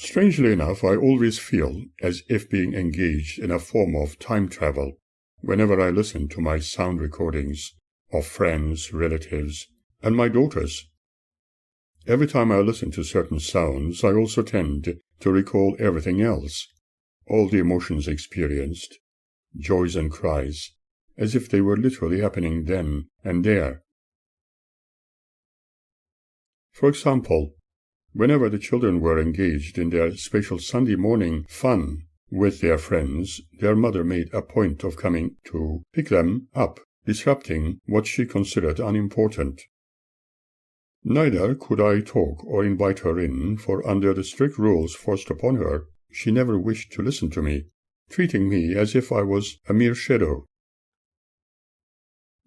Strangely enough, I always feel as if being engaged in a form of time travel whenever I listen to my sound recordings of friends, relatives, and my daughters. Every time I listen to certain sounds, I also tend to recall everything else, all the emotions experienced, joys and cries, as if they were literally happening then and there. For example, whenever the children were engaged in their special Sunday morning fun with their friends, their mother made a point of coming to pick them up, disrupting what she considered unimportant. Neither could I talk or invite her in, for under the strict rules forced upon her, she never wished to listen to me, treating me as if I was a mere shadow.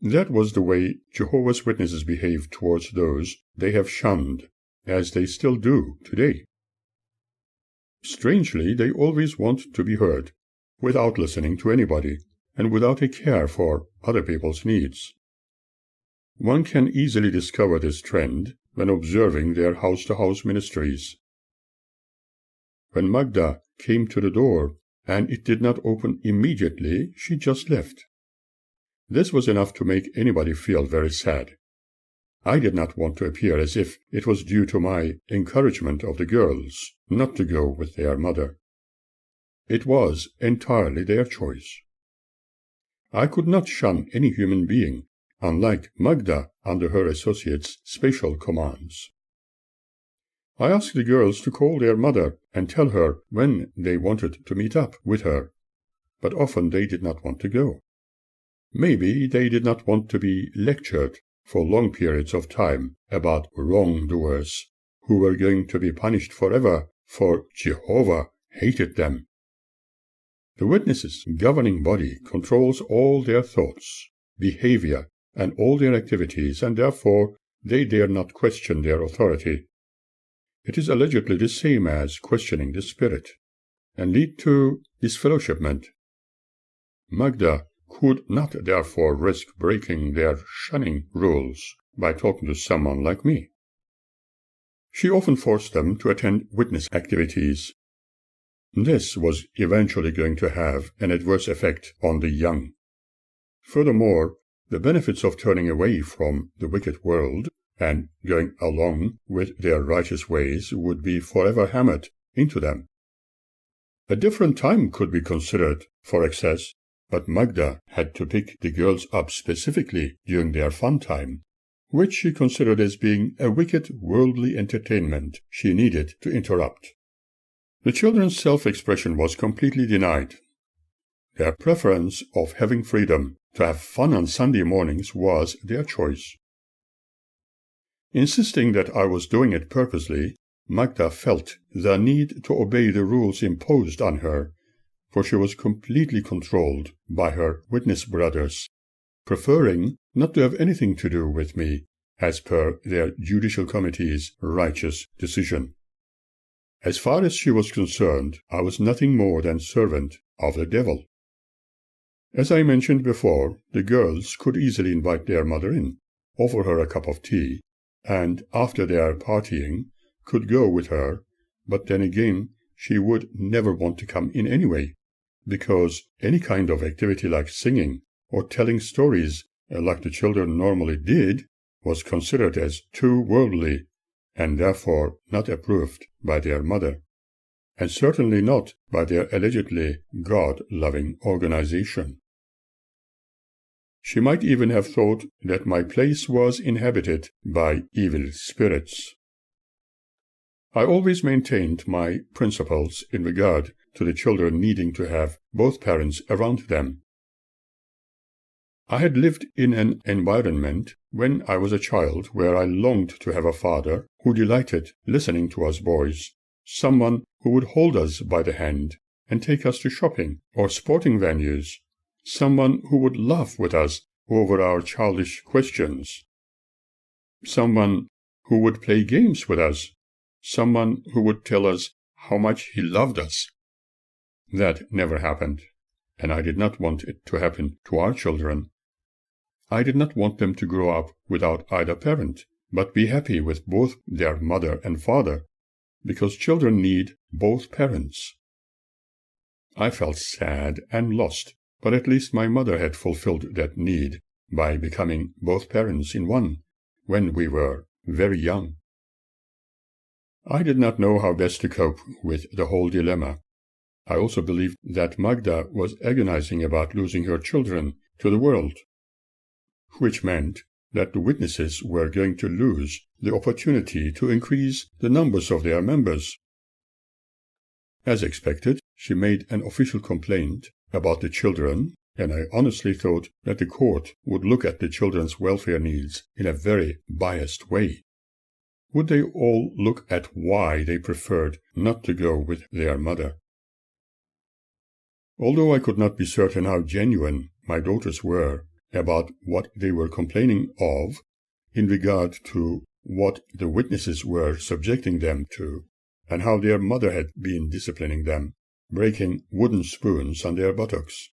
That was the way Jehovah's Witnesses behave towards those they have shunned, as they still do today. Strangely, they always want to be heard, without listening to anybody, and without a care for other people's needs. One can easily discover this trend when observing their house-to-house ministries. When Magda came to the door, and it did not open immediately, she just left. This was enough to make anybody feel very sad. I did not want to appear as if it was due to my encouragement of the girls not to go with their mother. It was entirely their choice. I could not shun any human being, unlike Magda under her associates' special commands. I asked the girls to call their mother and tell her when they wanted to meet up with her, but often they did not want to go. Maybe they did not want to be lectured for long periods of time about wrongdoers who were going to be punished forever, for Jehovah hated them. The witnesses' governing body controls all their thoughts, behavior, and all their activities, and therefore they dare not question their authority. It is allegedly the same as questioning the Spirit, and lead to disfellowshipment. Magda could not therefore risk breaking their shunning rules by talking to someone like me. She often forced them to attend witness activities. This was eventually going to have an adverse effect on the young. Furthermore, the benefits of turning away from the wicked world and going along with their righteous ways would be forever hammered into them. A different time could be considered for excess, but Magda had to pick the girls up specifically during their fun time, which she considered as being a wicked worldly entertainment she needed to interrupt. The children's self-expression was completely denied. Their preference of having freedom to have fun on Sunday mornings was their choice. Insisting that I was doing it purposely, Magda felt the need to obey the rules imposed on her, for she was completely controlled by her witness brothers, preferring not to have anything to do with me, as per their judicial committee's righteous decision. As far as she was concerned, I was nothing more than servant of the devil. As I mentioned before, the girls could easily invite their mother in, offer her a cup of tea, and after their partying could go with her, but then again she would never want to come in anyway, because any kind of activity like singing or telling stories like the children normally did was considered as too worldly, and therefore not approved by their mother, and certainly not by their allegedly God-loving organization. She might even have thought that my place was inhabited by evil spirits. I always maintained my principles in regard to the children needing to have both parents around them. I had lived in an environment when I was a child where I longed to have a father who delighted listening to us boys, someone who would hold us by the hand and take us to shopping or sporting venues, someone who would laugh with us over our childish questions, someone who would play games with us, someone who would tell us how much he loved us. That never happened, and I did not want it to happen to our children. I did not want them to grow up without either parent, but be happy with both their mother and father, because children need both parents. I felt sad and lost, but at least my mother had fulfilled that need by becoming both parents in one when we were very young. I did not know how best to cope with the whole dilemma. I also believed that Magda was agonizing about losing her children to the world, which meant that the witnesses were going to lose the opportunity to increase the numbers of their members. As expected, she made an official complaint about the children, and I honestly thought that the court would look at the children's welfare needs in a very biased way. Would they all look at why they preferred not to go with their mother? Although I could not be certain how genuine my daughters were about what they were complaining of in regard to what the witnesses were subjecting them to, and how their mother had been disciplining them, breaking wooden spoons on their buttocks,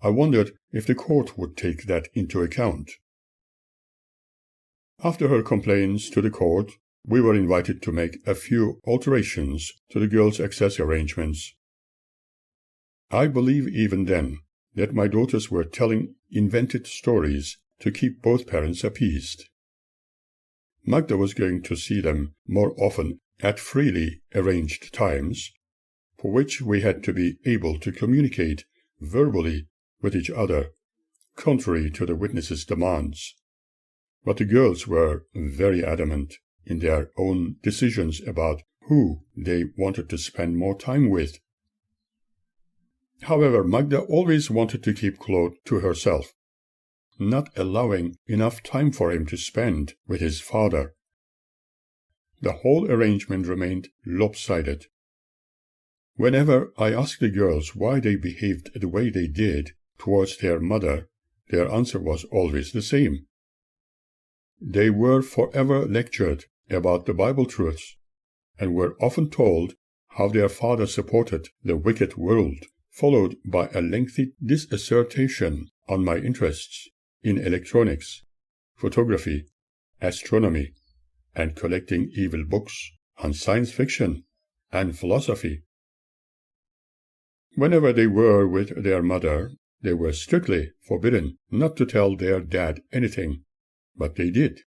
I wondered if the court would take that into account. After her complaints to the court, we were invited to make a few alterations to the girls' access arrangements. I believe even then that my daughters were telling invented stories to keep both parents appeased. Magda was going to see them more often at freely arranged times, for which we had to be able to communicate verbally with each other, contrary to the witnesses' demands. But the girls were very adamant in their own decisions about who they wanted to spend more time with. However, Magda always wanted to keep Claude to herself, not allowing enough time for him to spend with his father. The whole arrangement remained lopsided. Whenever I asked the girls why they behaved the way they did towards their mother, their answer was always the same. They were forever lectured about the Bible truths, and were often told how their father supported the wicked world, followed by a lengthy dissertation on my interests in electronics, photography, astronomy, and collecting evil books on science fiction and philosophy. Whenever they were with their mother, they were strictly forbidden not to tell their dad anything, but they did.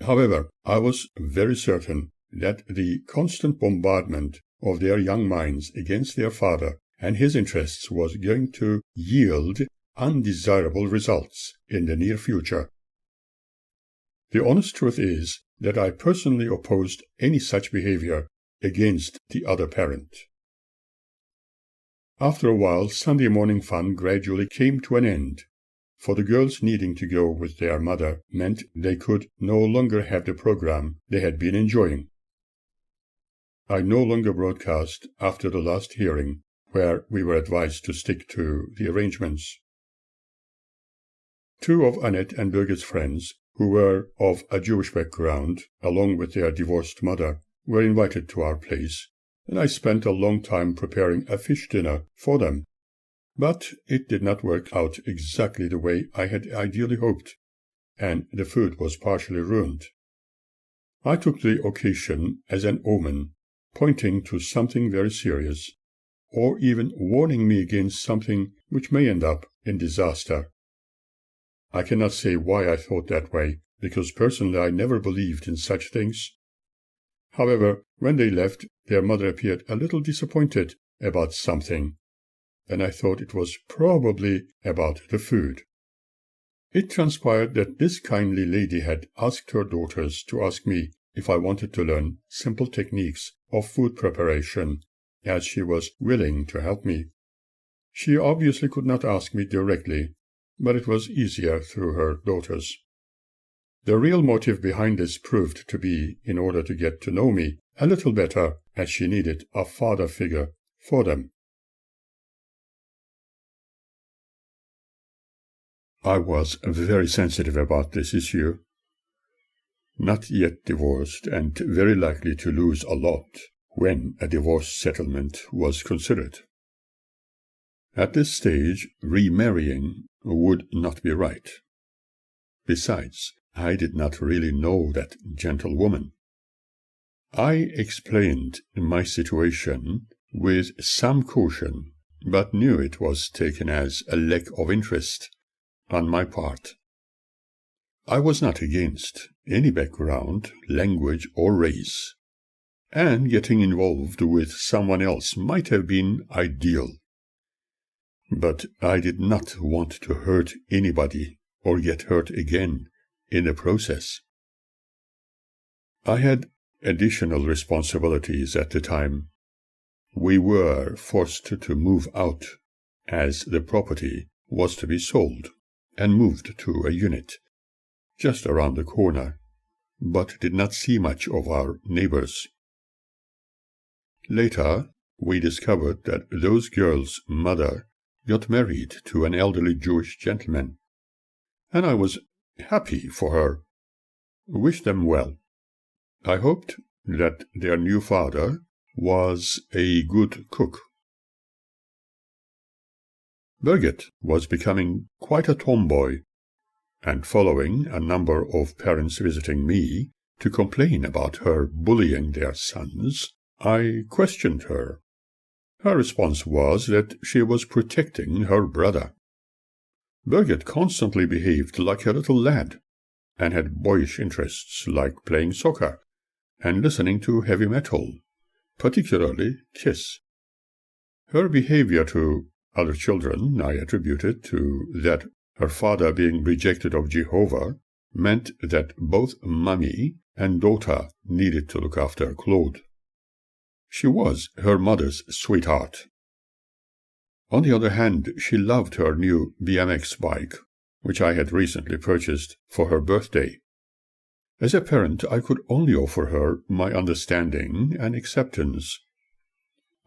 However, I was very certain that the constant bombardment of their young minds against their father and his interests was going to yield undesirable results in the near future. The honest truth is that I personally opposed any such behavior against the other parent. After a while, Sunday morning fun gradually came to an end, for the girls needing to go with their mother meant they could no longer have the program they had been enjoying. I no longer broadcast after the last hearing, where we were advised to stick to the arrangements. Two of Annette and Birgit's friends, who were of a Jewish background, along with their divorced mother, were invited to our place, and I spent a long time preparing a fish dinner for them. But it did not work out exactly the way I had ideally hoped, and the food was partially ruined. I took the occasion as an omen, pointing to something very serious, or even warning me against something which may end up in disaster. I cannot say why I thought that way, because personally I never believed in such things. However, when they left, their mother appeared a little disappointed about something, and I thought it was probably about the food. It transpired that this kindly lady had asked her daughters to ask me if I wanted to learn simple techniques of food preparation, as she was willing to help me. She obviously could not ask me directly, but it was easier through her daughters. The real motive behind this proved to be in order to get to know me a little better, as she needed a father figure for them. I was very sensitive about this issue. Not yet divorced and very likely to lose a lot when a divorce settlement was considered. At this stage, remarrying would not be right. Besides, I did not really know that gentlewoman. I explained my situation with some caution, but knew it was taken as a lack of interest on my part. I was not against any background, language, or race, and getting involved with someone else might have been ideal. But I did not want to hurt anybody or get hurt again in the process. I had additional responsibilities at the time. We were forced to move out as the property was to be sold and moved to a unit just around the corner, but did not see much of our neighbors. Later, we discovered that those girls' mother got married to an elderly Jewish gentleman, and I was happy for her. Wished them well. I hoped that their new father was a good cook. Birgit was becoming quite a tomboy, and following a number of parents visiting me to complain about her bullying their sons, I questioned her. Her response was that she was protecting her brother. Birgit constantly behaved like a little lad, and had boyish interests like playing soccer and listening to heavy metal, particularly Kiss. Her behavior to other children I attributed to that her father being rejected of Jehovah meant that both mummy and daughter needed to look after Claude. She was her mother's sweetheart. On the other hand, she loved her new BMX bike, which I had recently purchased for her birthday. As a parent, I could only offer her my understanding and acceptance.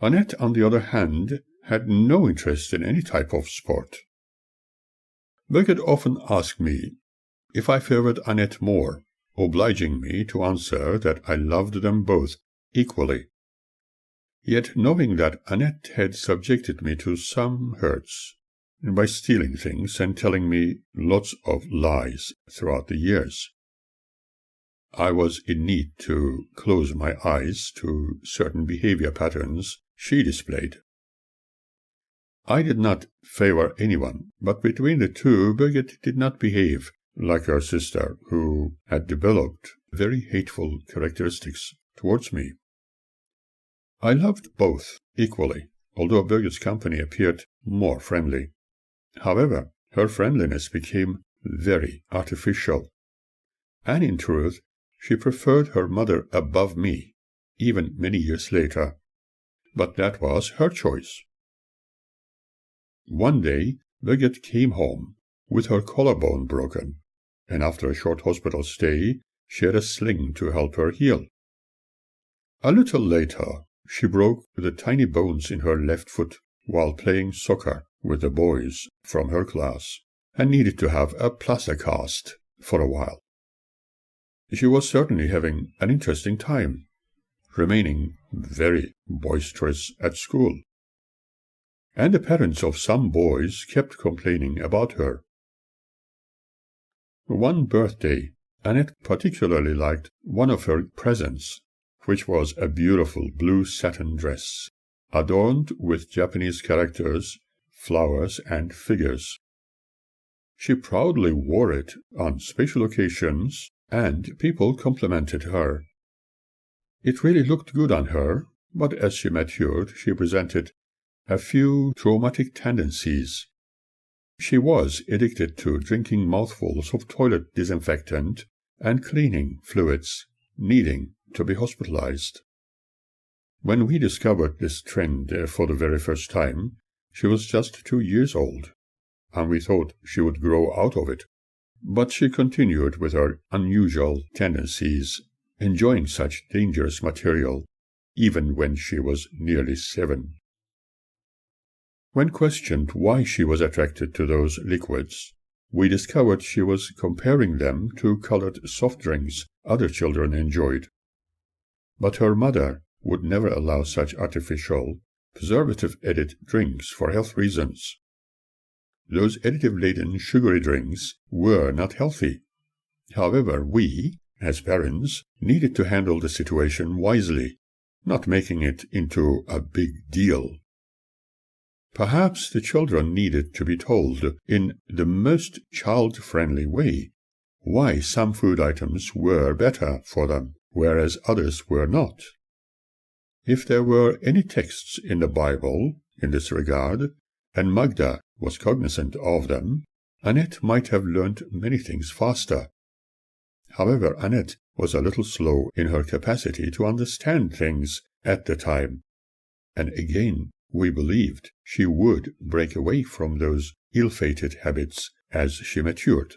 Annette, on the other hand, had no interest in any type of sport. Birgit often asked me if I favored Annette more, obliging me to answer that I loved them both equally. Yet knowing that Annette had subjected me to some hurts by stealing things and telling me lots of lies throughout the years, I was in need to close my eyes to certain behavior patterns she displayed. I did not favor anyone, but between the two, Birgit did not behave like her sister, who had developed very hateful characteristics towards me. I loved both equally, although Birgit's company appeared more friendly. However, her friendliness became very artificial, and in truth, she preferred her mother above me, even many years later. But that was her choice. One day, Birgit came home with her collarbone broken, and after a short hospital stay, she had a sling to help her heal. A little later, she broke the tiny bones in her left foot while playing soccer with the boys from her class, and needed to have a plaster cast for a while. She was certainly having an interesting time, remaining very boisterous at school. And the parents of some boys kept complaining about her. One birthday, Annette particularly liked one of her presents, which was a beautiful blue satin dress, adorned with Japanese characters, flowers, and figures. She proudly wore it on special occasions, and people complimented her. It really looked good on her, but as she matured, she presented a few traumatic tendencies. She was addicted to drinking mouthfuls of toilet disinfectant and cleaning fluids, needing to be hospitalized. When we discovered this trend for the very first time, she was just 2 years old, and we thought she would grow out of it. But she continued with her unusual tendencies, enjoying such dangerous material, even when she was nearly 7. When questioned why she was attracted to those liquids, we discovered she was comparing them to colored soft drinks other children enjoyed. But her mother would never allow such artificial, preservative-added drinks for health reasons. Those additive-laden sugary drinks were not healthy. However, we, as parents, needed to handle the situation wisely, not making it into a big deal. Perhaps the children needed to be told, in the most child-friendly way, why some food items were better for them, whereas others were not. If there were any texts in the Bible in this regard, and Magda was cognizant of them, Annette might have learnt many things faster. However, Annette was a little slow in her capacity to understand things at the time, and again we believed she would break away from those ill-fated habits as she matured.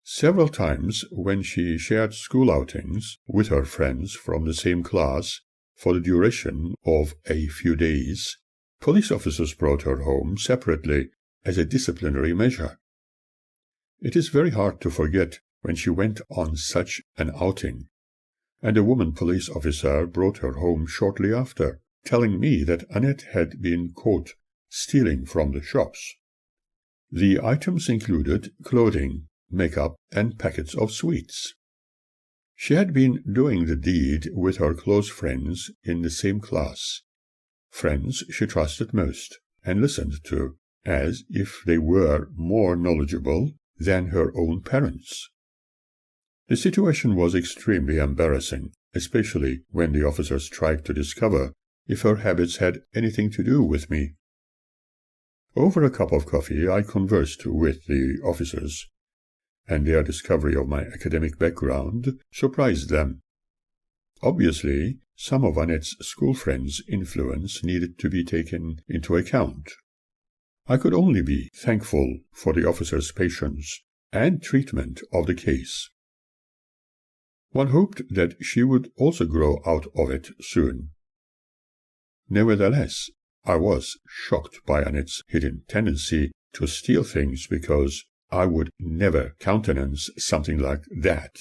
Several times when she shared school outings with her friends from the same class for the duration of a few days, police officers brought her home separately as a disciplinary measure. It is very hard to forget when she went on such an outing, and a woman police officer brought her home shortly after, telling me that Annette had been caught stealing from the shops. The items included clothing, makeup, and packets of sweets. She had been doing the deed with her close friends in the same class, friends she trusted most and listened to, as if they were more knowledgeable than her own parents. The situation was extremely embarrassing, especially when the officers tried to discover if her habits had anything to do with me. Over a cup of coffee I conversed with the officers, and their discovery of my academic background surprised them. Obviously, some of Annette's school friends' influence needed to be taken into account. I could only be thankful for the officers' patience and treatment of the case. One hoped that she would also grow out of it soon. Nevertheless, I was shocked by Annette's hidden tendency to steal things, because I would never countenance something like that,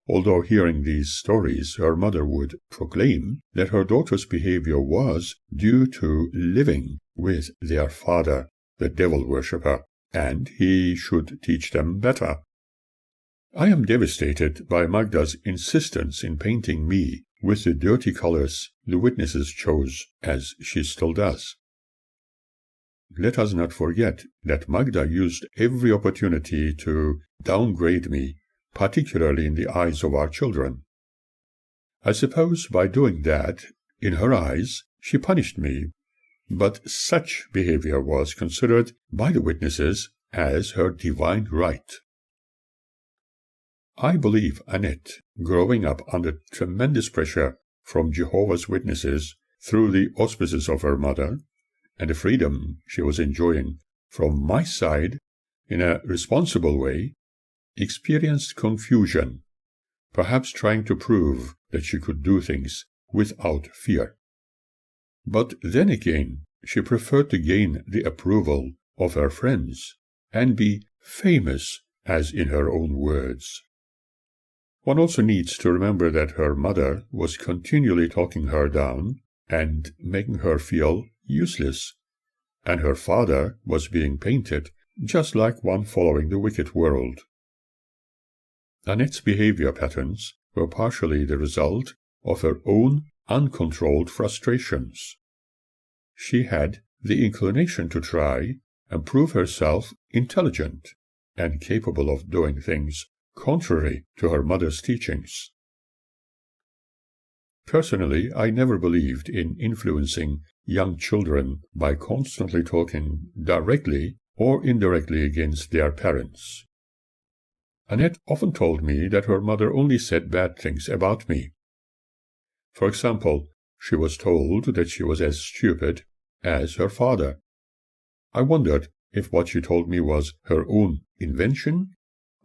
although hearing these stories her mother would proclaim that her daughter's behavior was due to living with their father, the devil-worshipper, and he should teach them better. I am devastated by Magda's insistence in painting me with the dirty colors the witnesses chose, as she still does. Let us not forget that Magda used every opportunity to downgrade me, particularly in the eyes of our children. I suppose by doing that, in her eyes, she punished me, but such behavior was considered by the witnesses as her divine right. I believe Annette, growing up under tremendous pressure from Jehovah's Witnesses through the auspices of her mother, and the freedom she was enjoying from my side in a responsible way, experienced confusion, perhaps trying to prove that she could do things without fear. But then again, she preferred to gain the approval of her friends and be famous, as in her own words. One also needs to remember that her mother was continually talking her down and making her feel useless, and her father was being painted just like one following the wicked world. Annette's behavior patterns were partially the result of her own uncontrolled frustrations. She had the inclination to try and prove herself intelligent and capable of doing things contrary to her mother's teachings. Personally, I never believed in influencing young children by constantly talking directly or indirectly against their parents. Annette often told me that her mother only said bad things about me. For example, she was told that she was as stupid as her father. I wondered if what she told me was her own invention,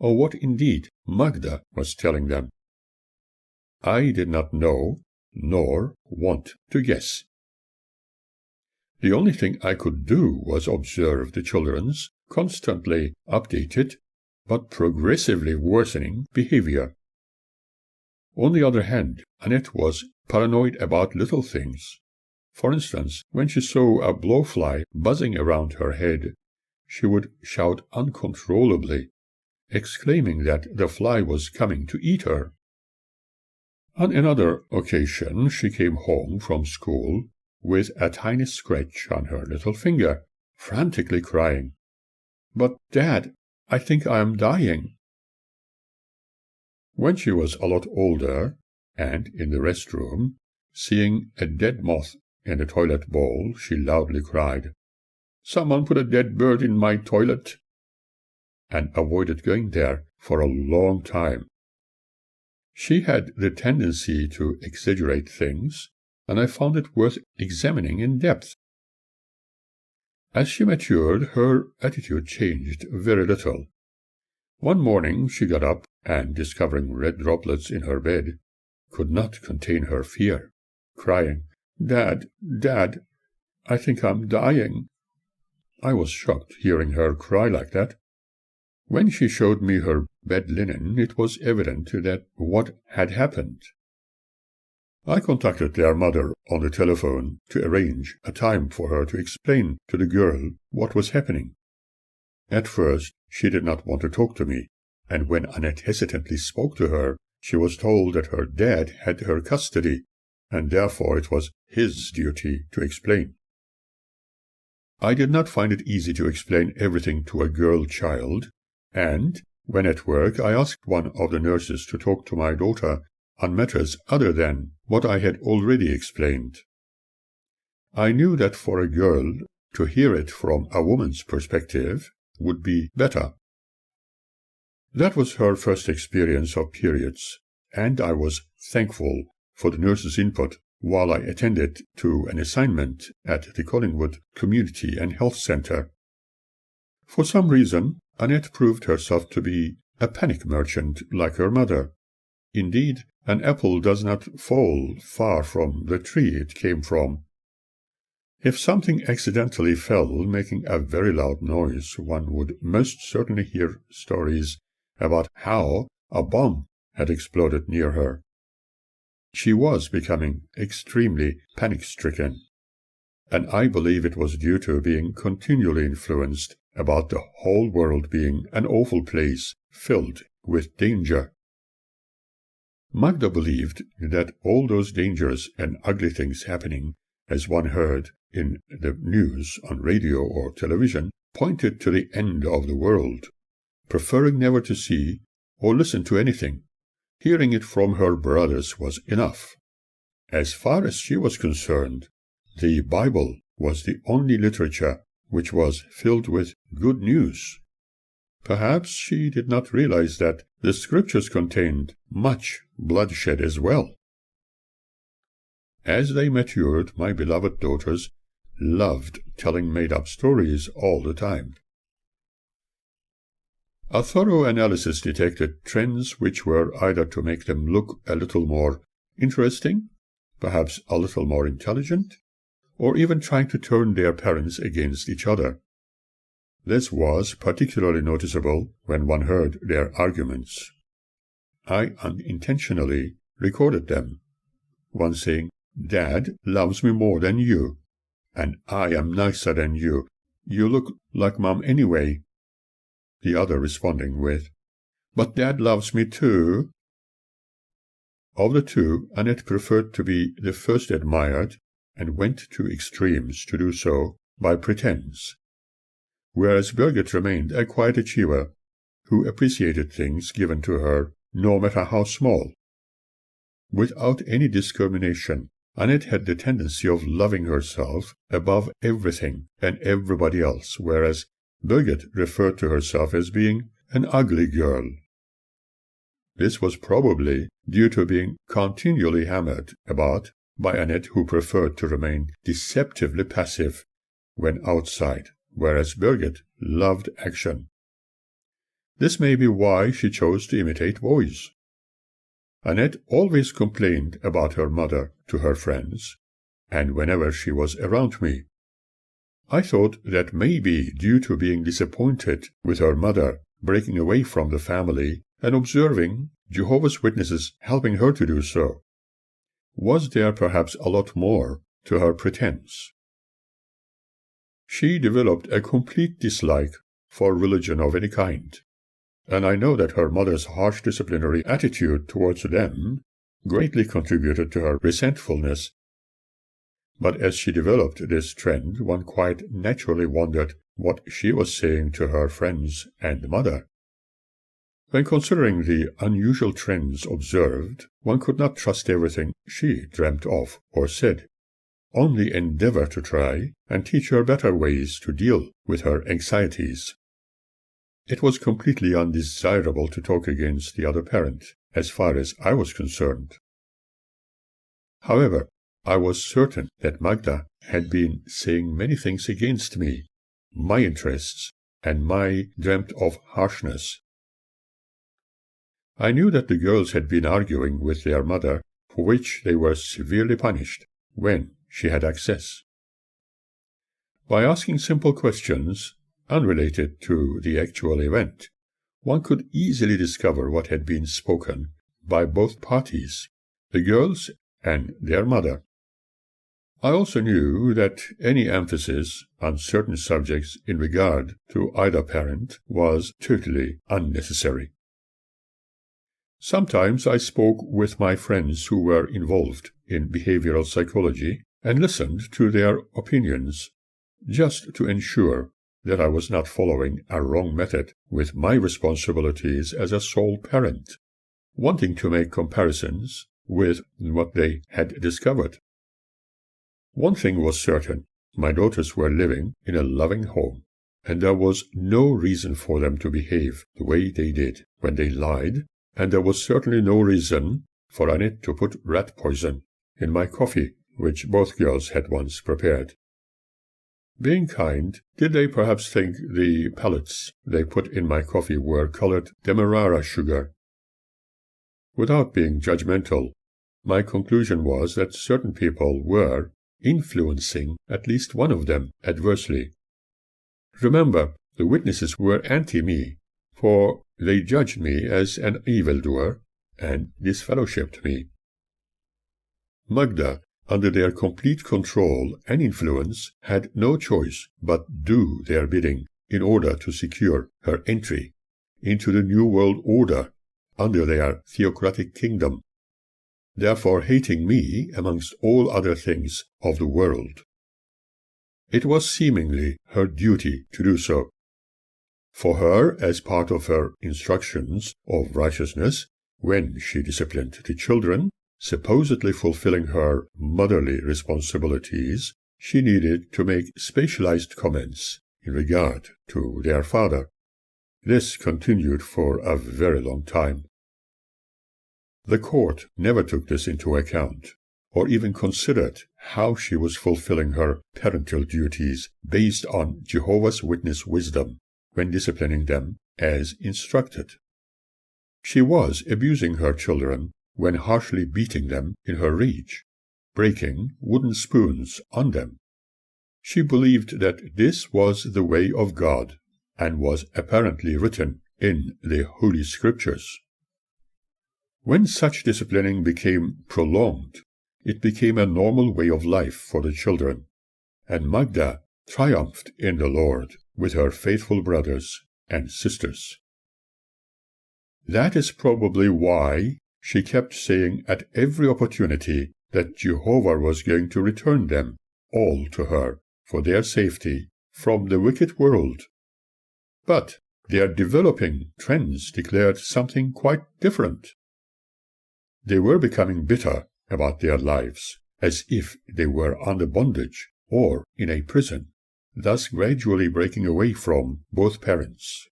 or what indeed Magda was telling them. I did not know, nor want to guess. The only thing I could do was observe the children's constantly updated, but progressively worsening behavior. On the other hand, Annette was paranoid about little things. For instance, when she saw a blowfly buzzing around her head, she would shout uncontrollably, exclaiming that the fly was coming to eat her. On another occasion she came home from school with a tiny scratch on her little finger, frantically crying, "But, Dad, I think I am dying." When she was a lot older, and in the restroom, seeing a dead moth in the toilet bowl, she loudly cried, "Someone put a dead bird in my toilet," and avoided going there for a long time. She had the tendency to exaggerate things, and I found it worth examining in depth. As she matured, her attitude changed very little. One morning she got up, and discovering red droplets in her bed, could not contain her fear, crying, "Dad, Dad, I think I'm dying." I was shocked hearing her cry like that. When she showed me her bed linen, it was evident that what had happened. I contacted their mother on the telephone to arrange a time for her to explain to the girl what was happening. At first she did not want to talk to me, and when Annette hesitantly spoke to her, she was told that her dad had her custody, and therefore it was his duty to explain. I did not find it easy to explain everything to a girl child, and when at work I asked one of the nurses to talk to my daughter on matters other than what I had already explained. I knew that for a girl to hear it from a woman's perspective would be better. That was her first experience of periods, and I was thankful for the nurse's input while I attended to an assignment at the Collingwood Community and Health Center. For some reason, Annette proved herself to be a panic merchant like her mother. Indeed, an apple does not fall far from the tree it came from. If something accidentally fell, making a very loud noise, one would most certainly hear stories about how a bomb had exploded near her. She was becoming extremely panic-stricken, and I believe it was due to being continually influenced about the whole world being an awful place filled with danger. Magda believed that all those dangerous and ugly things happening, as one heard in the news on radio or television, pointed to the end of the world. Preferring never to see or listen to anything, hearing it from her brothers was enough. As far as she was concerned, the Bible was the only literature which was filled with good news. Perhaps she did not realize that the scriptures contained much bloodshed as well. As they matured, my beloved daughters loved telling made-up stories all the time. A thorough analysis detected trends which were either to make them look a little more interesting, perhaps a little more intelligent, or even trying to turn their parents against each other. This was particularly noticeable when one heard their arguments. I unintentionally recorded them, one saying, "Dad loves me more than you," and "I am nicer than you. You look like Mom anyway." The other responding with, "But Dad loves me too." Of the two, Annette preferred to be the first admired, and went to extremes to do so by pretense, whereas Birgit remained a quiet achiever who appreciated things given to her, no matter how small. Without any discrimination, Annette had the tendency of loving herself above everything and everybody else, whereas Birgit referred to herself as being an ugly girl. This was probably due to being continually hammered about by Annette, who preferred to remain deceptively passive when outside, whereas Birgit loved action. This may be why she chose to imitate boys. Annette always complained about her mother to her friends, and whenever she was around me. I thought that maybe due to being disappointed with her mother breaking away from the family and observing Jehovah's Witnesses helping her to do so, was there perhaps a lot more to her pretense. She developed a complete dislike for religion of any kind, and I know that her mother's harsh disciplinary attitude towards them greatly contributed to her resentfulness. But as she developed this trend, one quite naturally wondered what she was saying to her friends and mother. When considering the unusual trends observed, one could not trust everything she dreamt of or said. Only endeavor to try and teach her better ways to deal with her anxieties. It was completely undesirable to talk against the other parent, as far as I was concerned. However, I was certain that Magda had been saying many things against me, my interests, and my dreamt of harshness. I knew that the girls had been arguing with their mother, for which they were severely punished when she had access. By asking simple questions, unrelated to the actual event, one could easily discover what had been spoken by both parties, the girls and their mother. I also knew that any emphasis on certain subjects in regard to either parent was totally unnecessary. Sometimes I spoke with my friends who were involved in behavioral psychology and listened to their opinions, just to ensure that I was not following a wrong method with my responsibilities as a sole parent, wanting to make comparisons with what they had discovered. One thing was certain: my daughters were living in a loving home, and there was no reason for them to behave the way they did when they lied, and there was certainly no reason for Annette to put rat poison in my coffee, which both girls had once prepared. Being kind, did they perhaps think the pellets they put in my coffee were colored demerara sugar? Without being judgmental, my conclusion was that certain people were influencing at least one of them adversely. Remember, the witnesses were anti-me, for they judged me as an evildoer and disfellowshipped me. Magda, under their complete control and influence, had no choice but do their bidding in order to secure her entry into the New World Order under their theocratic kingdom, therefore hating me amongst all other things of the world. It was seemingly her duty to do so. For her, as part of her instructions of righteousness, when she disciplined the children, supposedly fulfilling her motherly responsibilities, she needed to make specialized comments in regard to their father. This continued for a very long time. The court never took this into account, or even considered how she was fulfilling her parental duties based on Jehovah's Witness wisdom when disciplining them as instructed. She was abusing her children when harshly beating them in her rage, breaking wooden spoons on them. She believed that this was the way of God, and was apparently written in the Holy Scriptures. When such disciplining became prolonged, it became a normal way of life for the children, and Magda triumphed in the Lord with her faithful brothers and sisters. That is probably why she kept saying at every opportunity that Jehovah was going to return them all to her for their safety from the wicked world. But their developing trends declared something quite different. They were becoming bitter about their lives, as if they were under bondage or in a prison, thus gradually breaking away from both parents.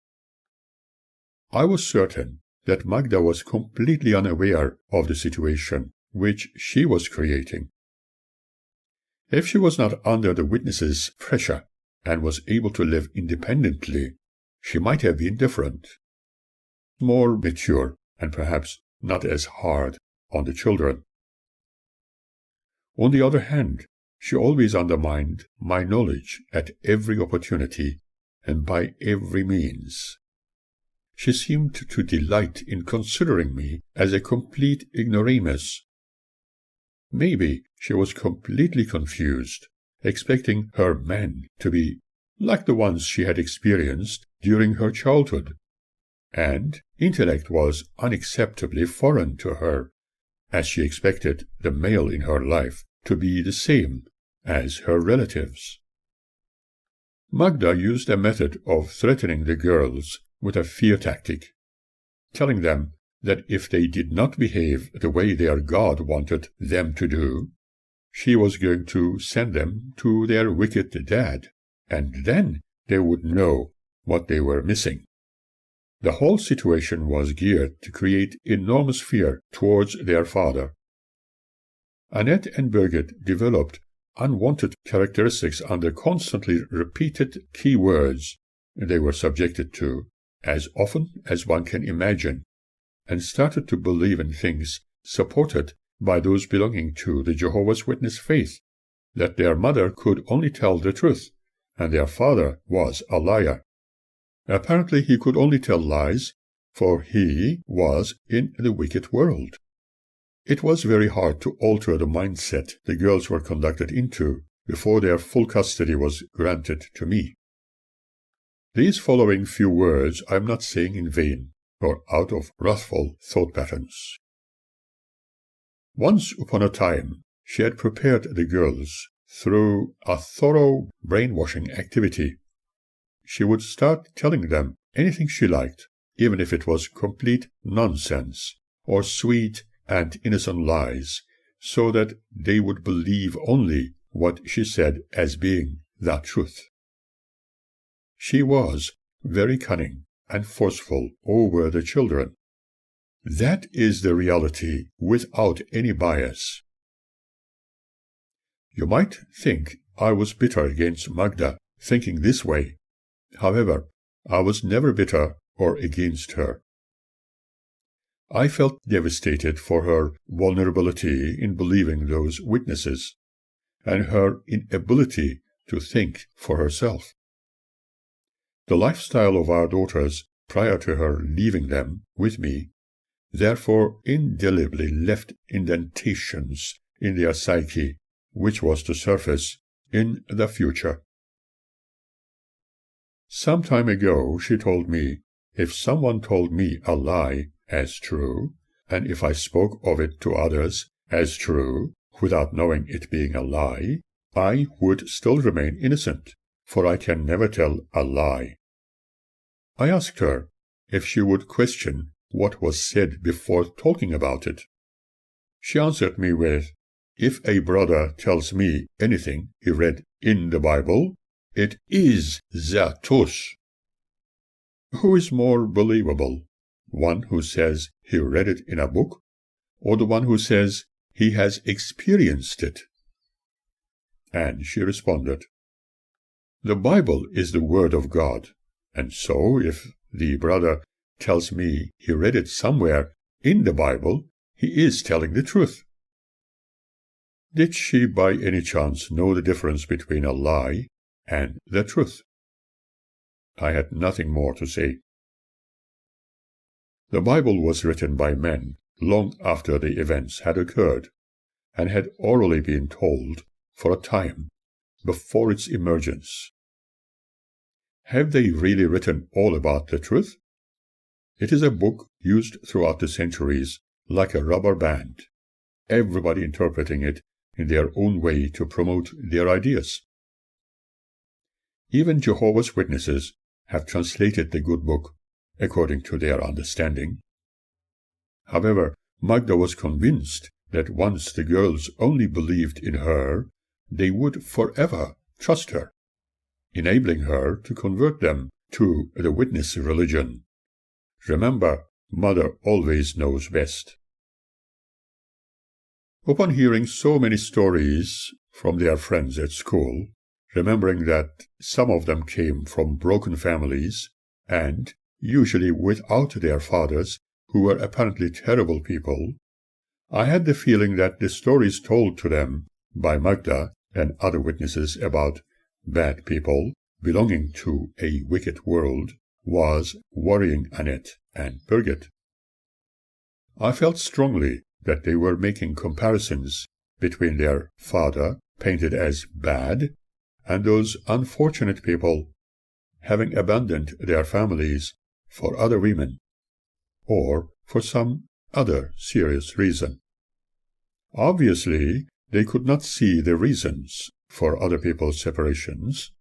I was certain that Magda was completely unaware of the situation which she was creating. If she was not under the witnesses' pressure and was able to live independently, she might have been different, more mature, and perhaps not as hard on the children. On the other hand, she always undermined my knowledge at every opportunity and by every means. She seemed to delight in considering me as a complete ignoramus. Maybe she was completely confused, expecting her men to be like the ones she had experienced during her childhood, and intellect was unacceptably foreign to her, as she expected the male in her life to be the same as her relatives. Magda used a method of threatening the girls with a fear tactic, telling them that if they did not behave the way their God wanted them to do, she was going to send them to their wicked dad, and then they would know what they were missing. The whole situation was geared to create enormous fear towards their father. Annette and Birgit developed unwanted characteristics under constantly repeated key words they were subjected to, as often as one can imagine, and started to believe in things supported by those belonging to the Jehovah's Witness faith, that their mother could only tell the truth, and their father was a liar. Apparently he could only tell lies, for he was in the wicked world. It was very hard to alter the mindset the girls were conducted into before their full custody was granted to me. These following few words I am not saying in vain, or out of wrathful thought patterns. Once upon a time, she had prepared the girls through a thorough brainwashing activity. She would start telling them anything she liked, even if it was complete nonsense, or sweet and innocent lies, so that they would believe only what she said as being the truth. She was very cunning and forceful over the children. That is the reality without any bias. You might think I was bitter against Magda, thinking this way. However, I was never bitter or against her. I felt devastated for her vulnerability in believing those witnesses, and her inability to think for herself. The lifestyle of our daughters prior to her leaving them with me therefore indelibly left indentations in their psyche, which was to surface in the future. Some time ago she told me if someone told me a lie as true, and if I spoke of it to others as true, without knowing it being a lie, I would still remain innocent, for I can never tell a lie. I asked her if she would question what was said before talking about it. She answered me with, "If a brother tells me anything he read in the Bible, it is the truth." Who is more believable, one who says he read it in a book, or the one who says he has experienced it? And she responded, "The Bible is the Word of God, and so if the brother tells me he read it somewhere in the Bible, he is telling the truth." Did she by any chance know the difference between a lie and the truth? I had nothing more to say. The Bible was written by men long after the events had occurred, and had orally been told for a time before its emergence. Have they really written all about the truth? It is a book used throughout the centuries like a rubber band, everybody interpreting it in their own way to promote their ideas. Even Jehovah's Witnesses have translated the good book according to their understanding. However, Magda was convinced that once the girls only believed in her, they would forever trust her, enabling her to convert them to the witness religion. Remember, mother always knows best. Upon hearing so many stories from their friends at school, remembering that some of them came from broken families, and usually without their fathers, who were apparently terrible people, I had the feeling that the stories told to them by Magda and other witnesses about bad people belonging to a wicked world was worrying Annette and Birgit. I felt strongly that they were making comparisons between their father, painted as bad, and those unfortunate people having abandoned their families for other women or for some other serious reason. Obviously, they could not see the reasons for other people's separations,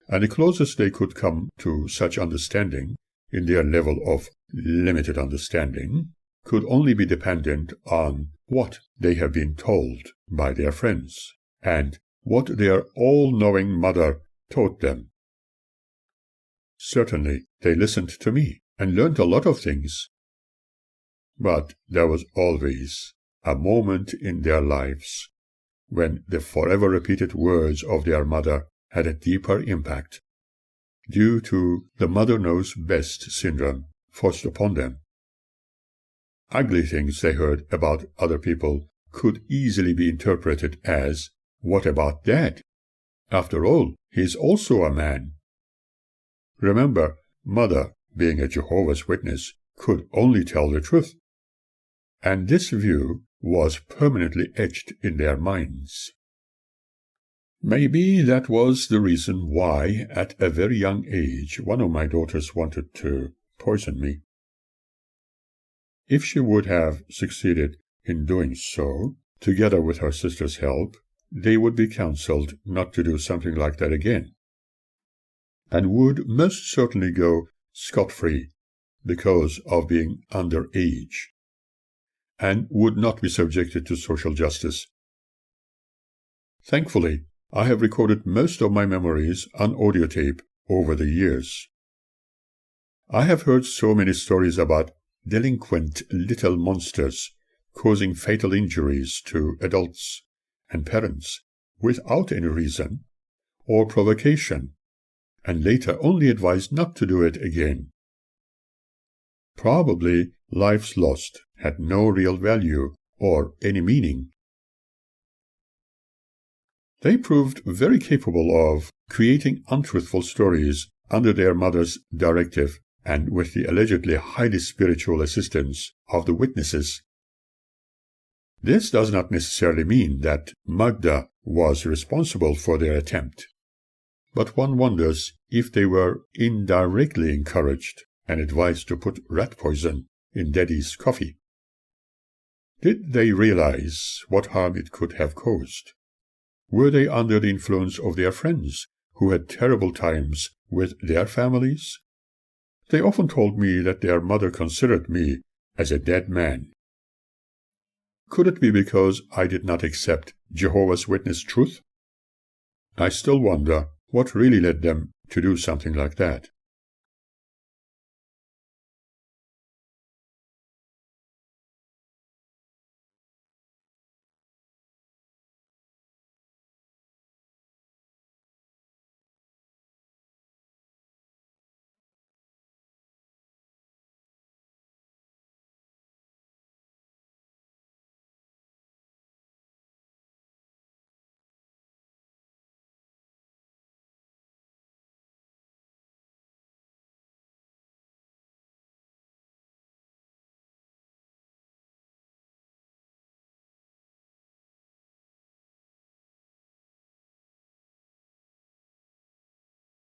and the closest they could come to such understanding, in their level of limited understanding, could only be dependent on what they have been told by their friends, and what their all-knowing mother taught them. Certainly, they listened to me and learned a lot of things. But there was always a moment in their lives when the forever repeated words of their mother had a deeper impact, due to the mother knows best syndrome forced upon them. Ugly things they heard about other people could easily be interpreted as, "What about Dad? After all, he is also a man." Remember, Mother, being a Jehovah's Witness, could only tell the truth, and this view was permanently etched in their minds. Maybe that was the reason why, at a very young age, one of my daughters wanted to poison me. If she would have succeeded in doing so, together with her sister's help, they would be counseled not to do something like that again, and would most certainly go scot-free because of being under age, and would not be subjected to social justice. Thankfully, I have recorded most of my memories on audio tape over the years. I have heard so many stories about delinquent little monsters causing fatal injuries to adults and parents without any reason or provocation, and later only advised not to do it again. Probably lives lost had no real value or any meaning. They proved very capable of creating untruthful stories under their mother's directive and with the allegedly highly spiritual assistance of the witnesses. This does not necessarily mean that Magda was responsible for their attempt, but one wonders if they were indirectly encouraged and advised to put rat poison in Daddy's coffee. Did they realize what harm it could have caused? Were they under the influence of their friends, who had terrible times with their families? They often told me that their mother considered me as a dead man. Could it be because I did not accept Jehovah's Witness truth? I still wonder what really led them to do something like that.